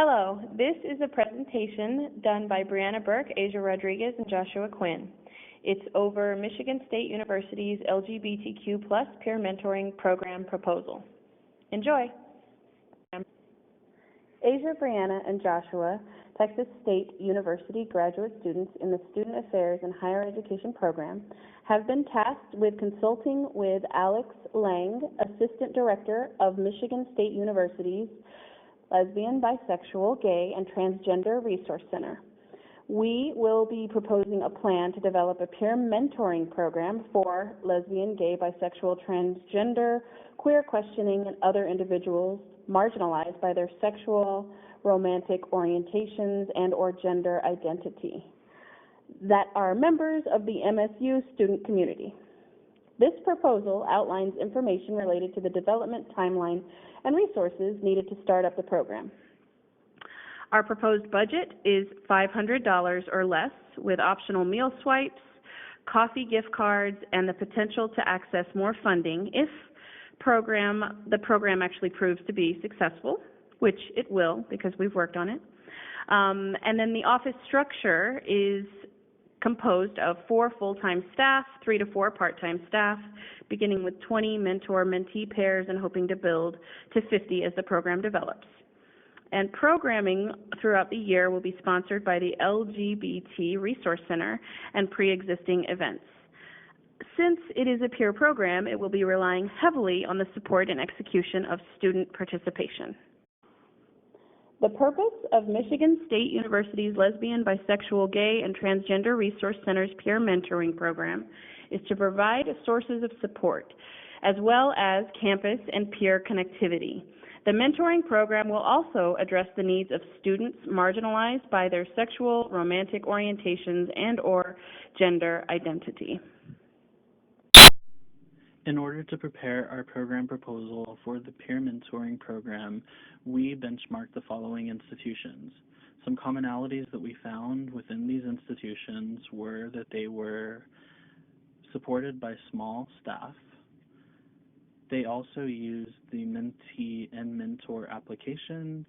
Hello, this is a presentation done by Brianna Burke, Asia Rodriguez, and Joshua Quinn. It's over Michigan State University's LGBTQ plus peer mentoring program proposal. Enjoy. Asia, Brianna, and Joshua, Texas State University graduate students in the Student Affairs and Higher Education program, have been tasked with consulting with Alex Lang, Assistant Director of Michigan State University's Lesbian, Bisexual, Gay, and Transgender Resource Center. We will be proposing a plan to develop a peer mentoring program for lesbian, gay, bisexual, transgender, queer questioning, and other individuals marginalized by their sexual, romantic orientations and/or gender identity that are members of the MSU student community. This proposal outlines information related to the development timeline and resources needed to start up the program. Our proposed budget is $500 or less, with optional meal swipes, coffee gift cards, and the potential to access more funding if the program actually proves to be successful, which it will because we've worked on it. And then the office structure is composed of 4 full-time staff, 3 to 4 part-time staff, beginning with 20 mentor-mentee pairs and hoping to build to 50 as the program develops. And programming throughout the year will be sponsored by the LGBT Resource Center and pre-existing events. Since it is a peer program, it will be relying heavily on the support and execution of student participation. The purpose of Michigan State University's Lesbian, Bisexual, Gay, and Transgender Resource Center's peer mentoring program is to provide sources of support, as well as campus and peer connectivity. The mentoring program will also address the needs of students marginalized by their sexual, romantic orientations, and/or gender identity. In order to prepare our program proposal for the peer mentoring program, we benchmarked the following institutions. Some commonalities that we found within these institutions were that they were supported by small staff. They also used the mentee and mentor applications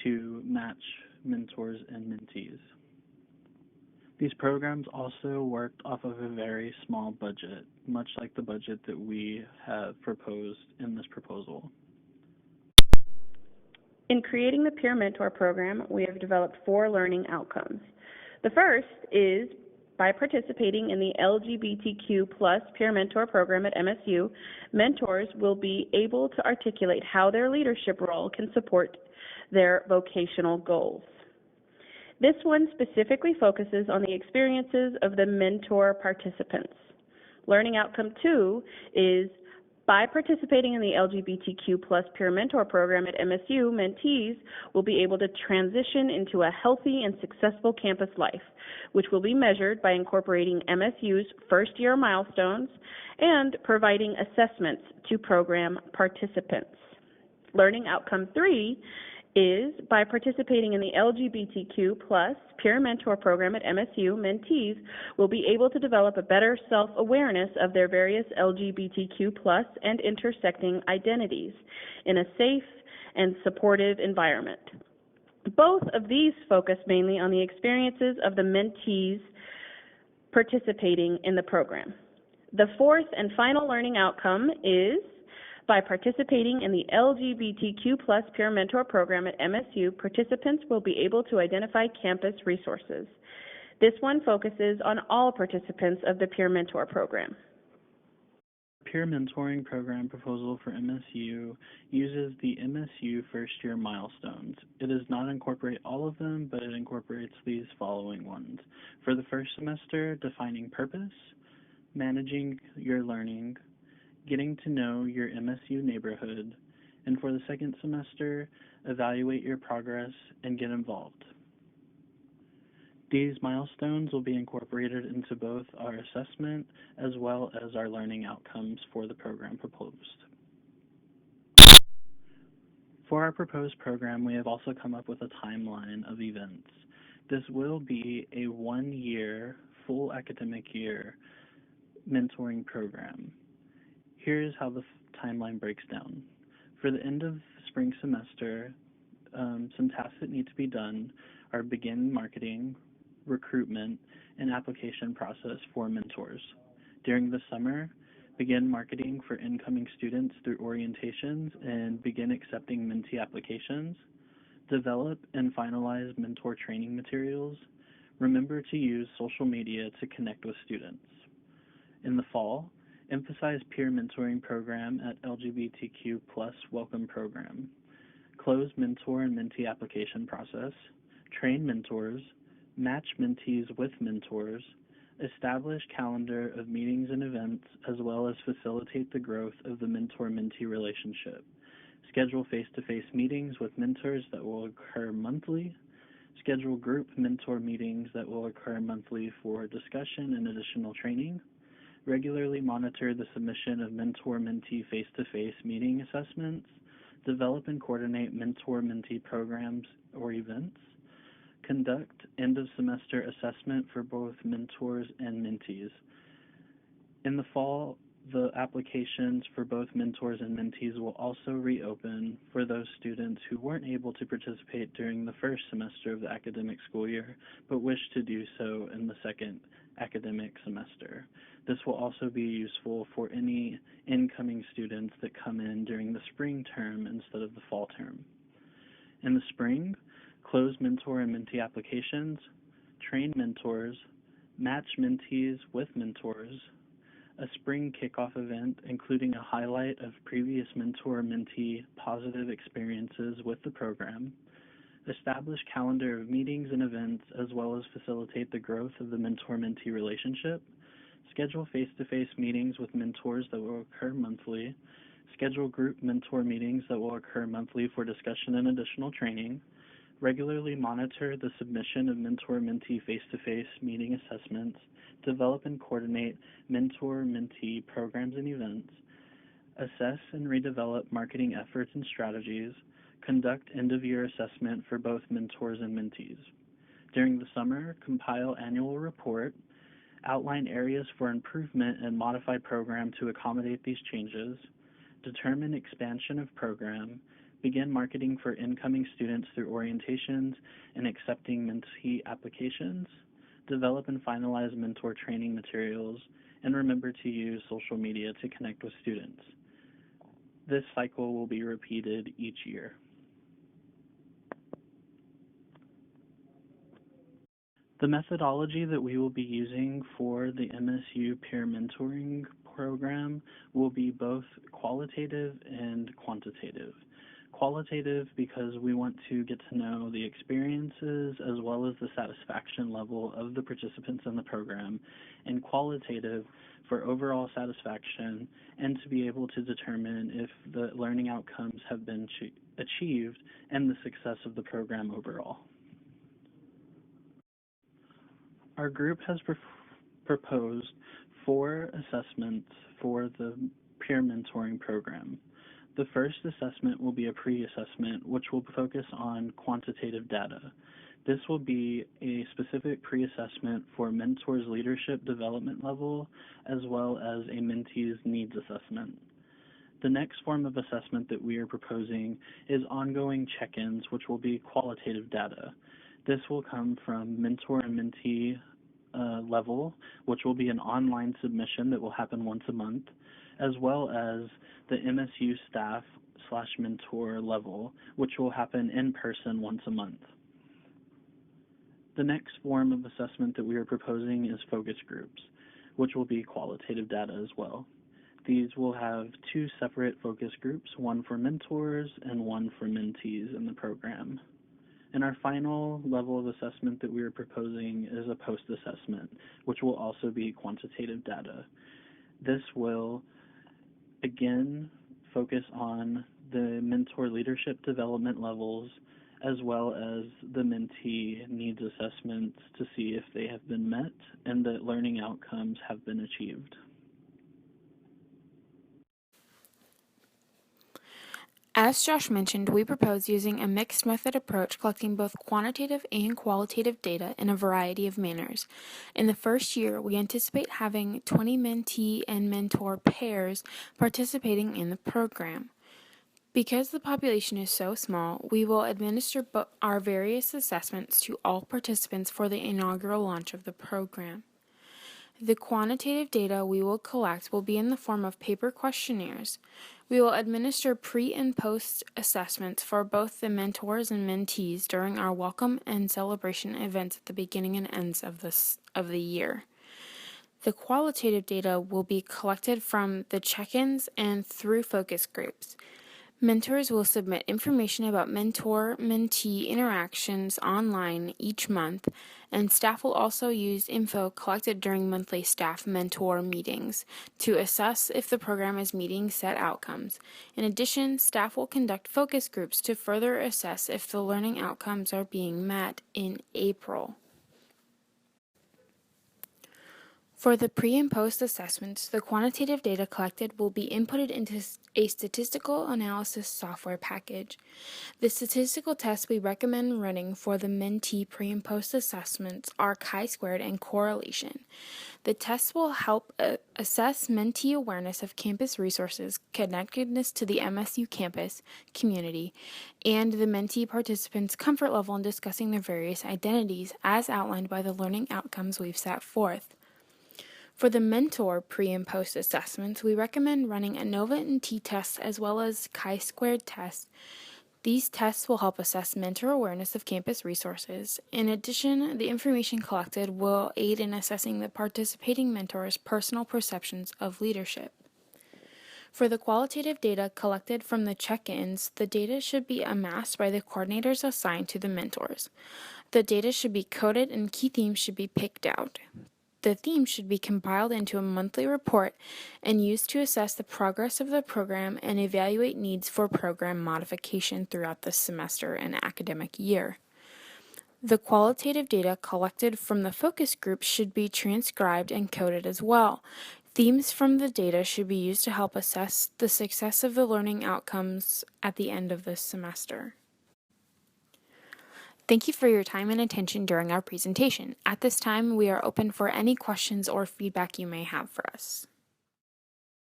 to match mentors and mentees. These programs also worked off of a very small budget, much like the budget that we have proposed in this proposal. In creating the peer mentor program, we have developed 4 learning outcomes. The first is by participating in the LGBTQ plus peer mentor program at MSU, mentors will be able to articulate how their leadership role can support their vocational goals. This one specifically focuses on the experiences of the mentor participants. Learning outcome 2 is by participating in the LGBTQ plus peer mentor program at MSU, mentees will be able to transition into a healthy and successful campus life, which will be measured by incorporating MSU's first-year milestones and providing assessments to program participants. Learning outcome 3 is by participating in the LGBTQ plus peer mentor program at MSU, mentees will be able to develop a better self-awareness of their various LGBTQ plus and intersecting identities in a safe and supportive environment. Both of these focus mainly on the experiences of the mentees participating in the program. The fourth and final learning outcome is by participating in the LGBTQ plus peer mentor program at MSU, participants will be able to identify campus resources. This one focuses on all participants of the peer mentor program. Peer mentoring program proposal for MSU uses the MSU first-year milestones. It does not incorporate all of them, but it incorporates these following ones. For the first semester, defining purpose, managing your learning, getting to know your MSU neighborhood, and for the second semester, evaluate your progress and get involved. These milestones will be incorporated into both our assessment as well as our learning outcomes for the program proposed. For our proposed program, we have also come up with a timeline of events. This will be a 1-year, full academic year mentoring program. Here's how the timeline breaks down. For the end of spring semester, some tasks that need to be done are begin marketing, recruitment, and application process for mentors. During the summer, begin marketing for incoming students through orientations and begin accepting mentee applications. Develop and finalize mentor training materials. Remember to use social media to connect with students. In the fall, emphasize peer mentoring program at LGBTQ plus welcome program. Close mentor and mentee application process. Train mentors. Match mentees with mentors. Establish calendar of meetings and events, as well as facilitate the growth of the mentor-mentee relationship. Schedule face-to-face meetings with mentors that will occur monthly. Schedule group mentor meetings that will occur monthly for discussion and additional training. Regularly monitor the submission of mentor-mentee face-to-face meeting assessments. Develop and coordinate mentor-mentee programs or events. Conduct end-of-semester assessment for both mentors and mentees. In the fall, the applications for both mentors and mentees will also reopen for those students who weren't able to participate during the first semester of the academic school year, but wish to do so in the second academic semester. This will also be useful for any incoming students that come in during the spring term instead of the fall term. In the spring, close mentor and mentee applications, train mentors, match mentees with mentors, a spring kickoff event including a highlight of previous mentor-mentee positive experiences with the program, establish calendar of meetings and events as well as facilitate the growth of the mentor-mentee relationship, schedule face-to-face meetings with mentors that will occur monthly, schedule group mentor meetings that will occur monthly for discussion and additional training, regularly monitor the submission of mentor-mentee face-to-face meeting assessments, develop and coordinate mentor-mentee programs and events, assess and redevelop marketing efforts and strategies, conduct end-of-year assessment for both mentors and mentees. During the summer, compile annual report, outline areas for improvement and modify program to accommodate these changes, determine expansion of program, begin marketing for incoming students through orientations and accepting mentee applications, develop and finalize mentor training materials, and remember to use social media to connect with students. This cycle will be repeated each year. The methodology that we will be using for the MSU peer mentoring program will be both qualitative and quantitative. Qualitative because we want to get to know the experiences as well as the satisfaction level of the participants in the program, and qualitative for overall satisfaction and to be able to determine if the learning outcomes have been achieved and the success of the program overall. Our group has proposed 4 assessments for the peer mentoring program. The first assessment will be a pre-assessment, which will focus on quantitative data. This will be a specific pre-assessment for mentors' leadership development level, as well as a mentee's needs assessment. The next form of assessment that we are proposing is ongoing check-ins, which will be qualitative data. This will come from mentor and mentee level, which will be an online submission that will happen once a month, as well as the MSU staff/mentor level, which will happen in person once a month. The next form of assessment that we are proposing is focus groups, which will be qualitative data as well. These will have 2 separate focus groups, one for mentors and one for mentees in the program. And our final level of assessment that we are proposing is a post-assessment, which will also be quantitative data. This will, again, focus on the mentor leadership development levels as well as the mentee needs assessments to see if they have been met and that learning outcomes have been achieved. As Josh mentioned, we propose using a mixed method approach, collecting both quantitative and qualitative data in a variety of manners. In the first year, we anticipate having 20 mentee and mentor pairs participating in the program. Because the population is so small, we will administer our various assessments to all participants for the inaugural launch of the program. The quantitative data we will collect will be in the form of paper questionnaires. We will administer pre- and post-assessments for both the mentors and mentees during our welcome and celebration events at the beginning and ends of the year. The qualitative data will be collected from the check-ins and through focus groups. Mentors will submit information about mentor-mentee interactions online each month, and staff will also use info collected during monthly staff mentor meetings to assess if the program is meeting set outcomes. In addition, staff will conduct focus groups to further assess if the learning outcomes are being met in April. For the pre- and post-assessments, the quantitative data collected will be inputted into a statistical analysis software package. The statistical tests we recommend running for the mentee pre- and post-assessments are chi-squared and correlation. The tests will help assess mentee awareness of campus resources, connectedness to the MSU campus community, and the mentee participants' comfort level in discussing their various identities as outlined by the learning outcomes we've set forth. For the mentor pre- and post assessments, we recommend running ANOVA and t-tests as well as chi-squared tests. These tests will help assess mentor awareness of campus resources. In addition, the information collected will aid in assessing the participating mentors' personal perceptions of leadership. For the qualitative data collected from the check-ins, the data should be amassed by the coordinators assigned to the mentors. The data should be coded and key themes should be picked out. The theme should be compiled into a monthly report and used to assess the progress of the program and evaluate needs for program modification throughout the semester and academic year. The qualitative data collected from the focus groups should be transcribed and coded as well. Themes from the data should be used to help assess the success of the learning outcomes at the end of this semester. Thank you for your time and attention during our presentation. At this time, we are open for any questions or feedback you may have for us.